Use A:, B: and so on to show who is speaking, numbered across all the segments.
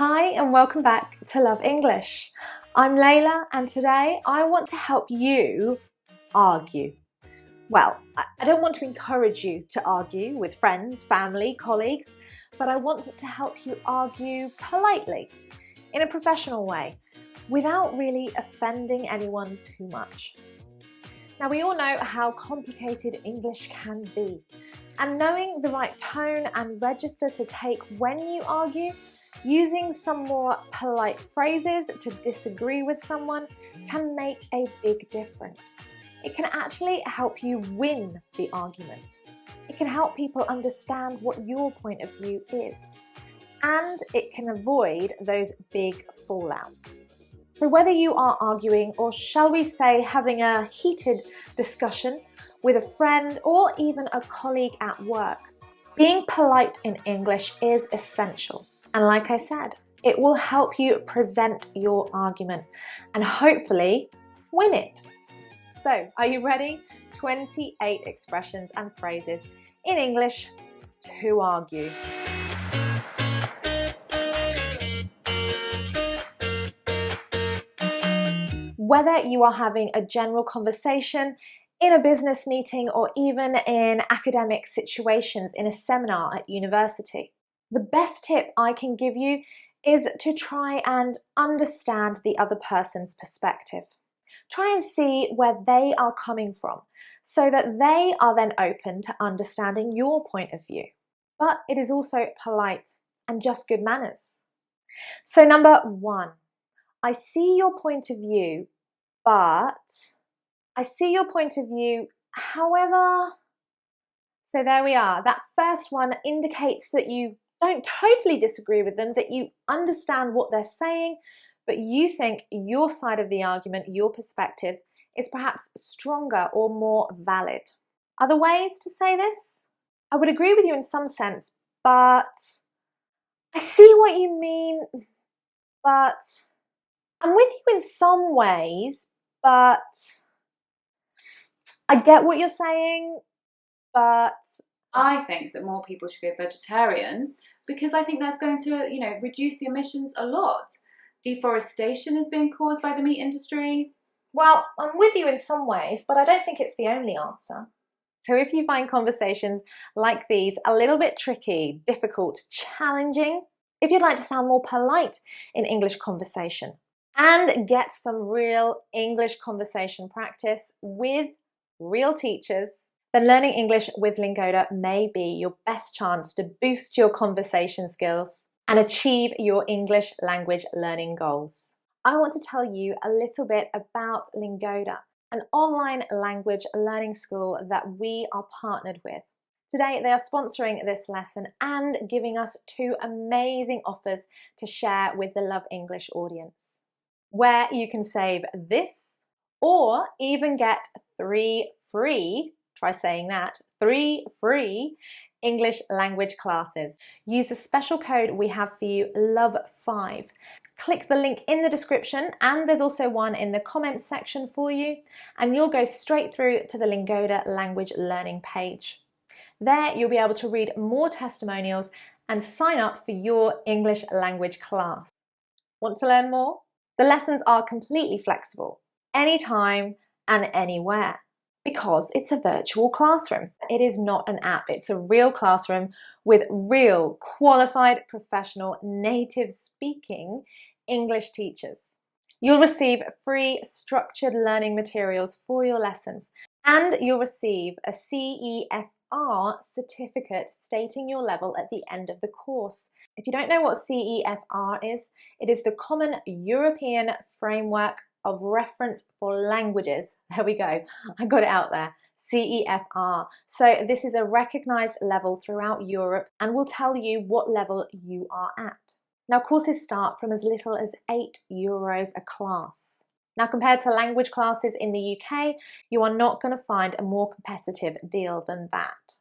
A: Hi and welcome back to Love English. I'm Leila and today I want to help you argue. Well, I don't want to encourage you to argue with friends, family, colleagues, but I want to help you argue politely, in a professional way, without really offending anyone too much. Now, we all know how complicated English can be, and knowing the right tone and register to take when you argue, using some more polite phrases to disagree with someone can make a big difference. It can actually help you win the argument. It can help people understand what your point of view is. And it can avoid those big fallouts. So whether you are arguing or shall we say having a heated discussion with a friend or even a colleague at work, being polite in English is essential. And like I said, it will help you present your argument and hopefully win it. So, are you ready? 28 expressions and phrases in English to argue. Whether you are having a general conversation in a business meeting or even in academic situations in a seminar at university, the best tip I can give you is to try and understand the other person's perspective. Try and see where they are coming from so that they are then open to understanding your point of view. But it is also polite and just good manners. So number 1, I see your point of view, but I see your point of view, however. So there we are. That first one indicates that you don't totally disagree with them, that you understand what they're saying, but you think your side of the argument, your perspective, is perhaps stronger or more valid. Other ways to say this? I would agree with you in some sense, but I see what you mean, but I'm with you in some ways, but I get what you're saying, but
B: I think that more people should go vegetarian because I think that's going to, reduce the emissions a lot. Deforestation is being caused by the meat industry.
A: Well, I'm with you in some ways, but I don't think it's the only answer. So if you find conversations like these a little bit tricky, difficult, challenging, if you'd like to sound more polite in English conversation and get some real English conversation practice with real teachers, then learning English with Lingoda may be your best chance to boost your conversation skills and achieve your English language learning goals. I want to tell you a little bit about Lingoda, an online language learning school that we are partnered with. Today, they are sponsoring this lesson and giving us 2 amazing offers to share with the Love English audience, where you can save this or even get 3 free, try saying that, 3 free English language classes. Use the special code we have for you, LOVE5. Click the link in the description, and there's also one in the comments section for you, and you'll go straight through to the Lingoda language learning page. There you'll be able to read more testimonials and sign up for your English language class. Want to learn more? The lessons are completely flexible, anytime and anywhere, because it's a virtual classroom. It is not an app, it's a real classroom with real, qualified, professional, native speaking English teachers. You'll receive free structured learning materials for your lessons, and you'll receive a CEFR certificate stating your level at the end of the course. If you don't know what CEFR is, it is the Common European Framework of Reference for Languages. There we go, I got it out there, CEFR. So this is a recognized level throughout Europe and will tell you what level you are at. Now, courses start from as little as €8 a class. Now, compared to language classes in the UK, you are not going to find a more competitive deal than that.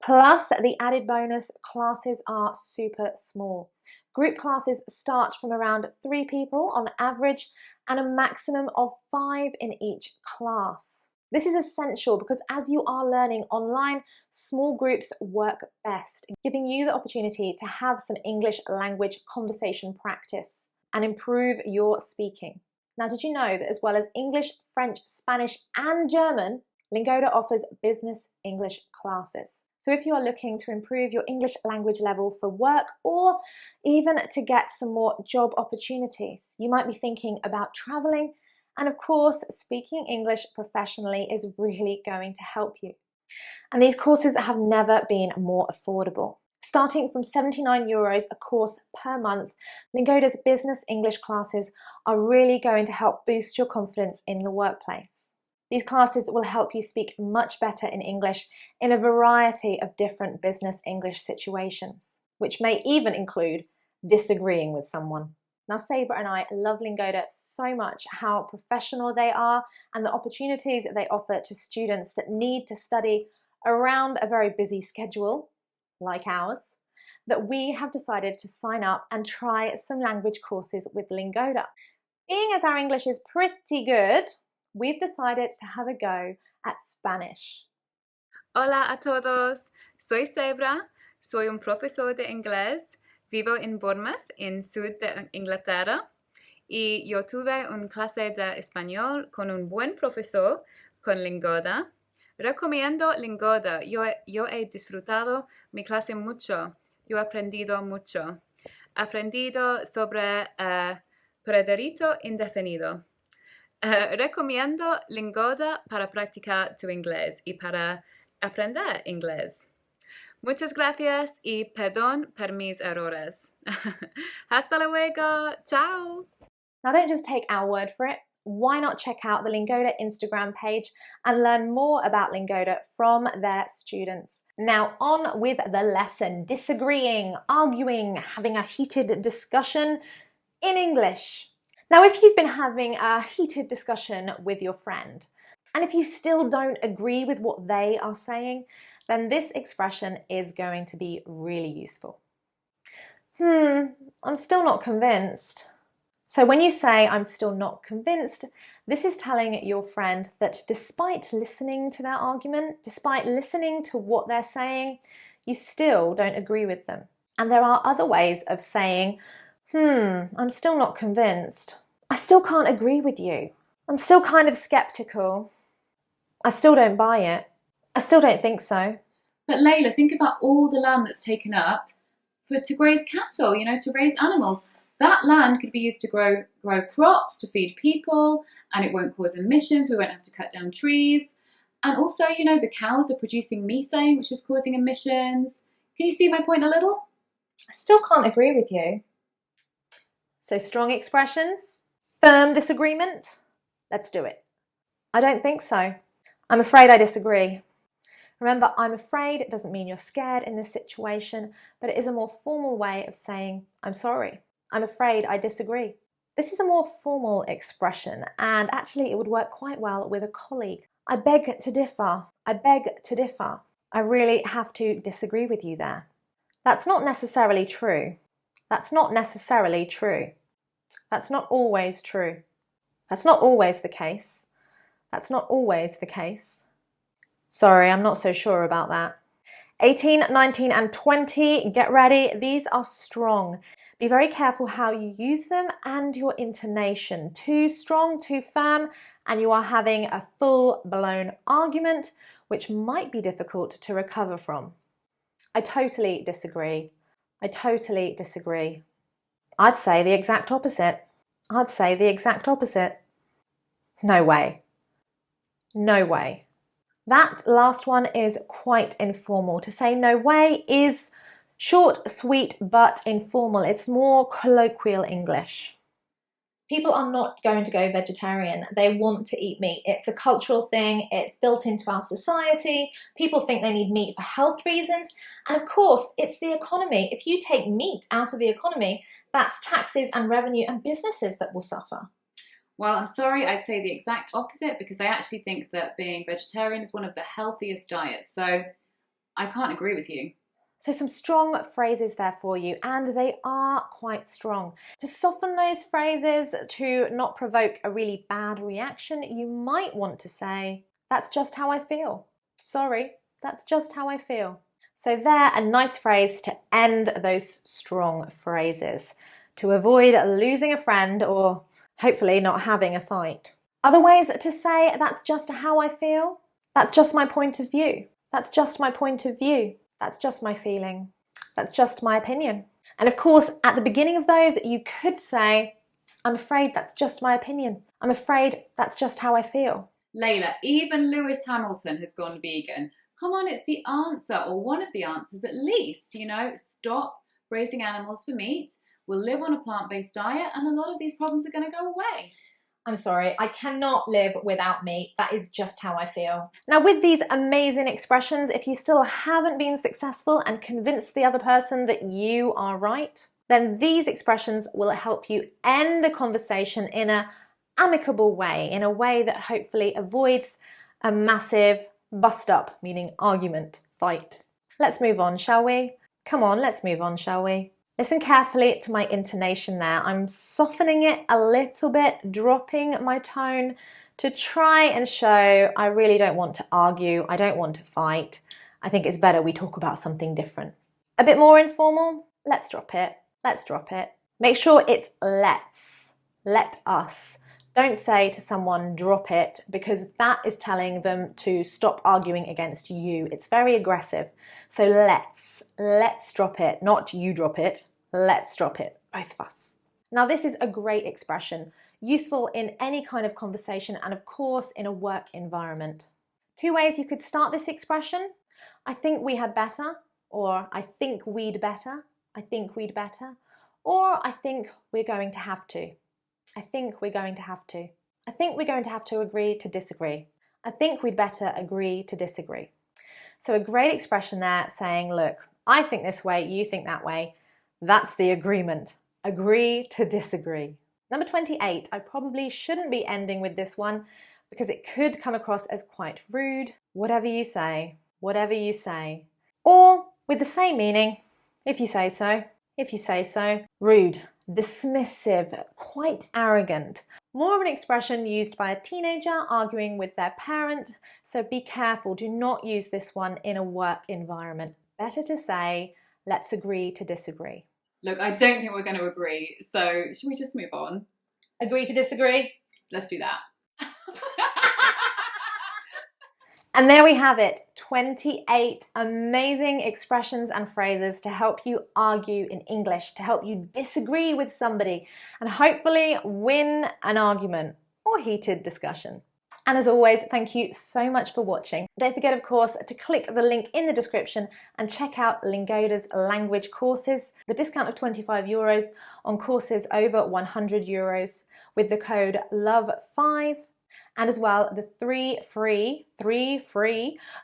A: Plus, the added bonus, classes are super small. Group classes start from around 3 people on average and a maximum of 5 in each class. This is essential because as you are learning online, small groups work best, giving you the opportunity to have some English language conversation practice and improve your speaking. Now, did you know that as well as English, French, Spanish, and German, Lingoda offers business English classes. So if you are looking to improve your English language level for work or even to get some more job opportunities, you might be thinking about traveling, and of course, speaking English professionally is really going to help you. And these courses have never been more affordable. Starting from €79 a course per month, Lingoda's business English classes are really going to help boost your confidence in the workplace. These classes will help you speak much better in English in a variety of different business English situations, which may even include disagreeing with someone. Now, Sabrah and I love Lingoda so much, how professional they are and the opportunities they offer to students that need to study around a very busy schedule, like ours, that we have decided to sign up and try some language courses with Lingoda. Being as our English is pretty good, we've decided to have a go at Spanish.
C: Hola a todos, soy Sabrah, soy un profesor de inglés. Vivo en Bournemouth, en sur de Inglaterra, y yo tuve una clase de español con un buen profesor, con Lingoda. Recomiendo Lingoda. Yo he disfrutado mi clase mucho. Yo he aprendido mucho. Aprendido sobre pretérito indefinido. Recomiendo Lingoda para practicar tu inglés y para aprender inglés. Muchas gracias y perdón por mis errores. Hasta luego. Ciao.
A: Now, don't just take our word for it. Why not check out the Lingoda Instagram page and learn more about Lingoda from their students? Now, on with the lesson. Disagreeing, arguing, having a heated discussion in English. Now, if you've been having a heated discussion with your friend, and if you still don't agree with what they are saying, then this expression is going to be really useful. I'm still not convinced. So when you say, I'm still not convinced, this is telling your friend that despite listening to their argument, despite listening to what they're saying, you still don't agree with them. And there are other ways of saying, I'm still not convinced. I still can't agree with you. I'm still kind of skeptical. I still don't buy it. I still don't think so.
B: But Leila, think about all the land that's taken up to graze cattle, to raise animals. That land could be used to grow crops, to feed people, and it won't cause emissions. We won't have to cut down trees. And also, the cows are producing methane, which is causing emissions. Can you see my point a little?
A: I still can't agree with you. So strong expressions, firm disagreement. Let's do it. I don't think so. I'm afraid I disagree. Remember, I'm afraid it doesn't mean you're scared in this situation, but it is a more formal way of saying, I'm sorry. I'm afraid I disagree. This is a more formal expression, and actually it would work quite well with a colleague. I beg to differ. I beg to differ. I really have to disagree with you there. That's not necessarily true. That's not necessarily true. That's not always true. That's not always the case. That's not always the case. Sorry, I'm not so sure about that. 18, 19, and 20, get ready. These are strong. Be very careful how you use them and your intonation. Too strong, too firm, and you are having a full-blown argument, which might be difficult to recover from. I totally disagree. I totally disagree. I'd say the exact opposite. I'd say the exact opposite. No way. No way. That last one is quite informal. To say no way is short, sweet, but informal. It's more colloquial English. People are not going to go vegetarian. They want to eat meat. It's a cultural thing. It's built into our society. People think they need meat for health reasons. And of course, it's the economy. If you take meat out of the economy, that's taxes and revenue and businesses that will suffer.
B: Well, I'm sorry, I'd say the exact opposite, because I actually think that being vegetarian is one of the healthiest diets. So I can't agree with you.
A: So some strong phrases there for you, and they are quite strong. To soften those phrases, to not provoke a really bad reaction, you might want to say, That's just how I feel. Sorry, that's just how I feel. So there, a nice phrase to end those strong phrases, to avoid losing a friend or hopefully not having a fight. Other ways to say that's just how I feel. That's just my point of view. That's just my point of view. That's just my feeling. That's just my opinion. And of course, at the beginning of those, you could say, I'm afraid that's just my opinion. I'm afraid that's just how I feel.
B: Leila, even Lewis Hamilton has gone vegan. Come on, it's the answer, or one of the answers at least. Stop raising animals for meat. We'll live on a plant-based diet, and a lot of these problems are going to go away.
A: I'm sorry, I cannot live without meat. That is just how I feel. Now, with these amazing expressions, if you still haven't been successful and convinced the other person that you are right, then these expressions will help you end a conversation in an amicable way, in a way that hopefully avoids a massive bust up, meaning argument, fight. Let's move on, shall we? Come on, let's move on, shall we? Listen carefully to my intonation there. I'm softening it a little bit, dropping my tone to try and show I really don't want to argue, I don't want to fight. I think it's better we talk about something different. A bit more informal? Let's drop it. Let's drop it. Make sure it's let's. Let us. Don't say to someone, drop it, because that is telling them to stop arguing against you. It's very aggressive. So let's drop it, not you drop it. Let's drop it, both of us. Now, this is a great expression, useful in any kind of conversation and of course in a work environment. 2 ways you could start this expression. I think we had better, or I think we'd better, I think we'd better, or I think we're going to have to. I think we're going to have to. I think we're going to have to agree to disagree. I think we'd better agree to disagree. So a great expression there saying, look, I think this way, you think that way. That's the agreement. Agree to disagree. Number 28, I probably shouldn't be ending with this one because it could come across as quite rude. Whatever you say, whatever you say. Or with the same meaning, if you say so, if you say so. Rude, dismissive, quite arrogant. More of an expression used by a teenager arguing with their parent, so be careful, do not use this one in a work environment. Better to say, let's agree to disagree.
B: Look, I don't think we're going to agree, so should we just move on?
A: Agree to disagree?
B: Let's do that.
A: And there we have it, 28 amazing expressions and phrases to help you argue in English, to help you disagree with somebody and hopefully win an argument or heated discussion. And as always, thank you so much for watching. Don't forget, of course, to click the link in the description and check out Lingoda's language courses, the discount of €25 on courses over €100 with the code LOVE5. And as well, the three free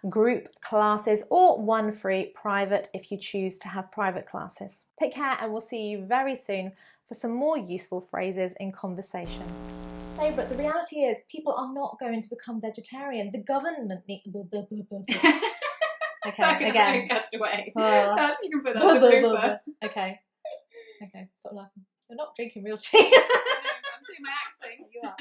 A: group classes or 1 free private if you choose to have private classes. Take care and we'll see you very soon for some more useful phrases in conversation. Sabrah, the reality is people are not going to become vegetarian. The government Okay, again.
B: Cut away. You can put that
A: on
B: the blooper.
A: Okay, stop laughing. We're not drinking real tea.
B: I'm doing my acting.
A: You are.